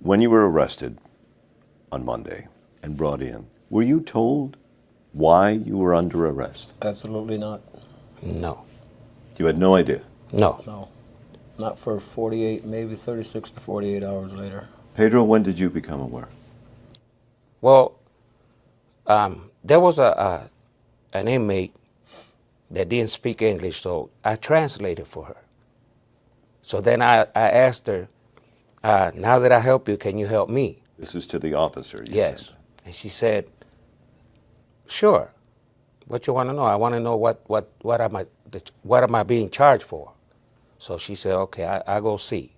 When you were arrested on Monday and brought in, were you told why you were under arrest? Absolutely not. No. You had no idea? No. No. Not for 48, maybe 36 to 48 hours later. Pedro, when did you become aware? Well, there was an inmate that didn't speak English, so I translated for her. So then I asked her, now that I help you, can you help me? This is to the officer. Yes. Said. And she said, sure. What you want to know? I want to know what am I being charged for? So she said, okay, I go see.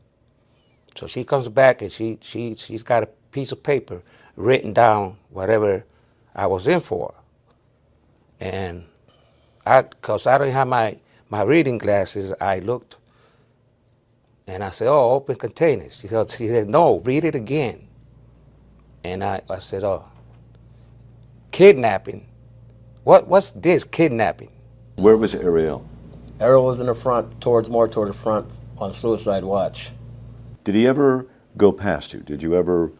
So she comes back and she's got a piece of paper written down whatever I was in for. And because I didn't have my reading glasses, I looked and I said, oh, open containers. She said, no, read it again. And I said, oh, kidnapping. What's this, kidnapping? Where was Ariel? Ariel was in the front, more toward the front on suicide watch. Did he ever go past you? Did you ever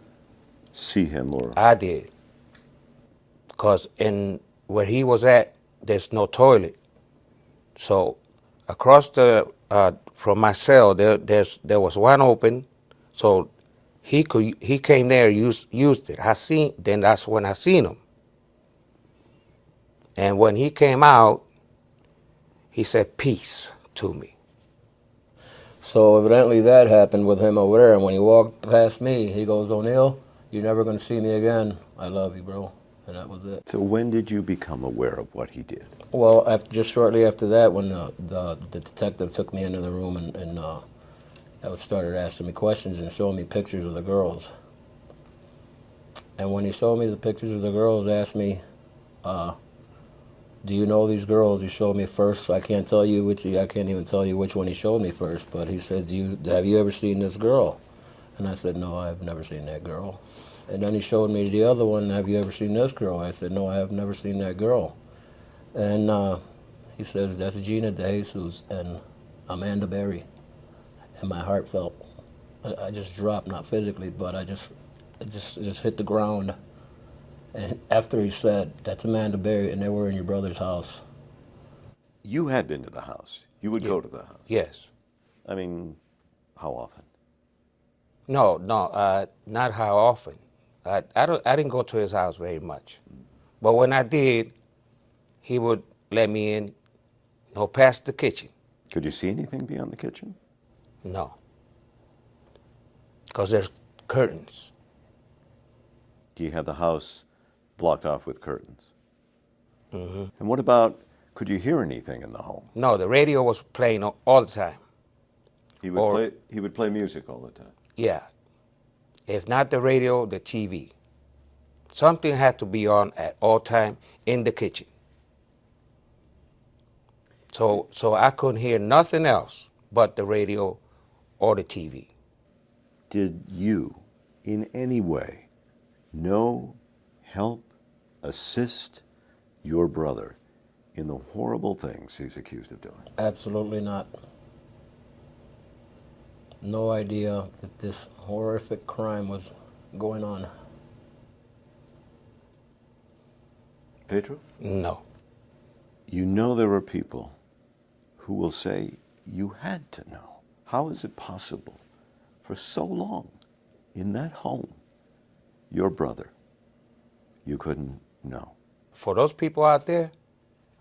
see him? Or I did. Because in where he was at, there's no toilet. So across from my cell, there was one open, so he came there, used it. Then that's when I seen him. And when he came out, he said peace to me. So evidently that happened with him over there. And when he walked past me, he goes, Onil, you're never going to see me again. I love you, bro. And that was it. so when did you become aware of what he did? Well, just shortly after that, when the detective took me into the room and started asking me questions and showing me pictures of the girls. And when he showed me the pictures of the girls, asked me, do you know these girls? He showed me first. I can't tell you I can't even tell you which one he showed me first. But he says, have you ever seen this girl? And I said, no, I've never seen that girl. And then he showed me the other one. Have you ever seen this girl? I said, no, I have never seen that girl. And he says, that's Gina DeJesus and Amanda Berry. And my heart felt, I just dropped, not physically, but it just hit the ground. And after he said, that's Amanda Berry, and they were in your brother's house. You had been to the house. You would go to the house. Yes. I mean, how often? No, not how often. I didn't go to his house very much. But when I did, he would let me in, past the kitchen. Could you see anything beyond the kitchen? No. Because there's curtains. Do you have the house blocked off with curtains? Mm-hmm. And what about, could you hear anything in the home? No, the radio was playing all the time. He would play music all the time? Yeah. If not the radio, the TV. Something had to be on at all time in the kitchen. So I couldn't hear nothing else but the radio or the TV. Did you, in any way, know, help, assist your brother in the horrible things he's accused of doing? Absolutely not. No idea that this horrific crime was going on. Pedro? No. You know there are people who will say you had to know. How is it possible for so long in that home, your brother, you couldn't know? For those people out there,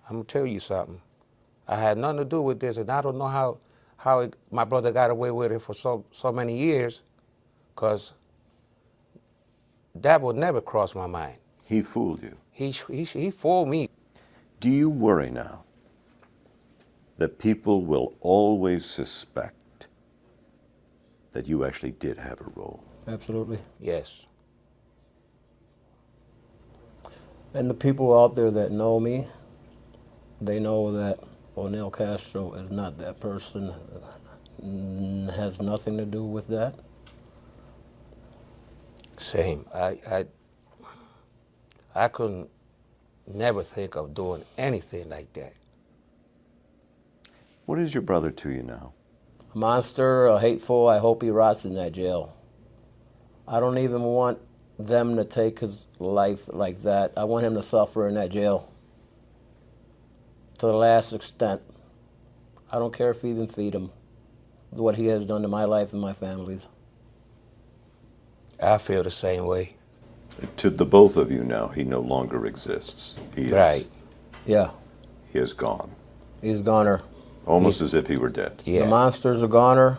I'm going to tell you something. I had nothing to do with this, and I don't know how my brother got away with it for so many years, because that would never cross my mind. He fooled you. He fooled me. Do you worry now that people will always suspect that you actually did have a role? Absolutely. Yes. And the people out there that know me, they know that Ariel Castro is not that person, has nothing to do with that. Same. I couldn't never think of doing anything like that. What is your brother to you now? A monster, a hateful, I hope he rots in that jail. I don't even want them to take his life like that. I want him to suffer in that jail to the last extent. I don't care if you even feed him what he has done to my life and my family's. I feel the same way. To the both of you now, he no longer exists. He is, Right. Yeah, He is gone. he's goner. Almost as if he were dead. Yeah. The monster's a goner.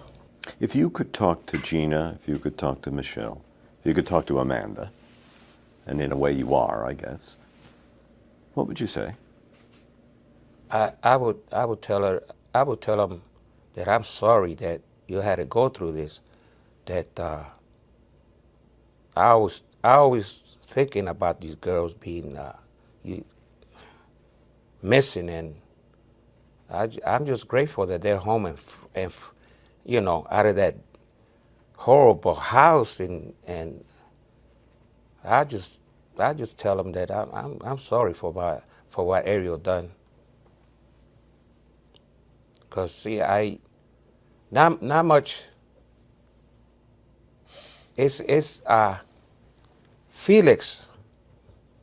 If you could talk to Gina, if you could talk to Michelle, if you could talk to Amanda, and in a way you are, I guess, what would you say? I would tell her, I would tell them that I'm sorry that you had to go through this. That I always thinking about these girls being missing, and I'm just grateful that they're home and you know, out of that horrible house, and I just tell them that I'm sorry for what Ariel done. Cause see, not much. It's Felix.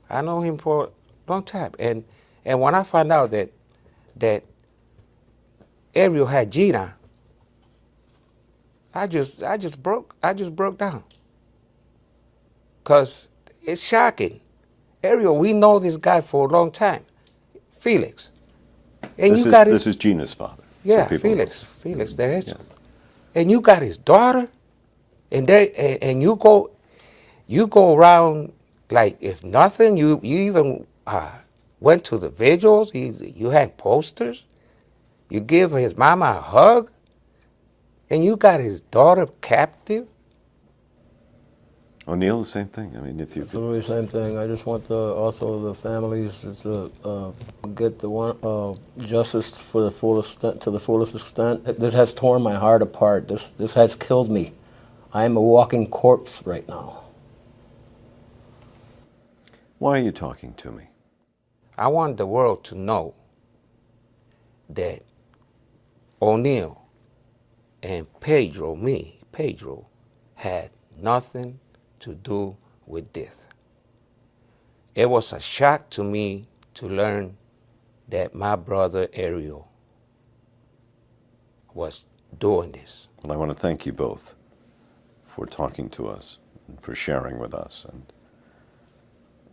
I know him for a long time, and when I found out that Ariel had Gina, I just broke down. Cause it's shocking. Ariel, we know this guy for a long time, Felix, and This is Gina's father. yeah, for people. Felix, there is. Yes. And you got his daughter, and you go around like if nothing. You even went to the vigils. You had posters. You give his mama a hug, and you got his daughter captive. O'Neill, the same thing. I mean, if you could, Absolutely the same thing. I just want also the families to get the justice for the fullest extent. This has torn my heart apart. This has killed me. I am a walking corpse right now. why are you talking to me? I want the world to know that Onil and Pedro had nothing to do with this. It was a shock to me to learn that my brother Ariel was doing this. Well, I want to thank you both for talking to us, and for sharing with us,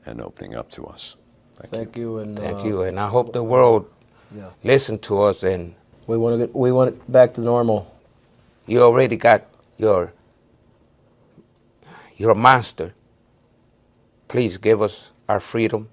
and opening up to us. Thank you, and Thank you, and I hope the world yeah. listen to us. And We want it back to normal. you already got your monster. Please give us our freedom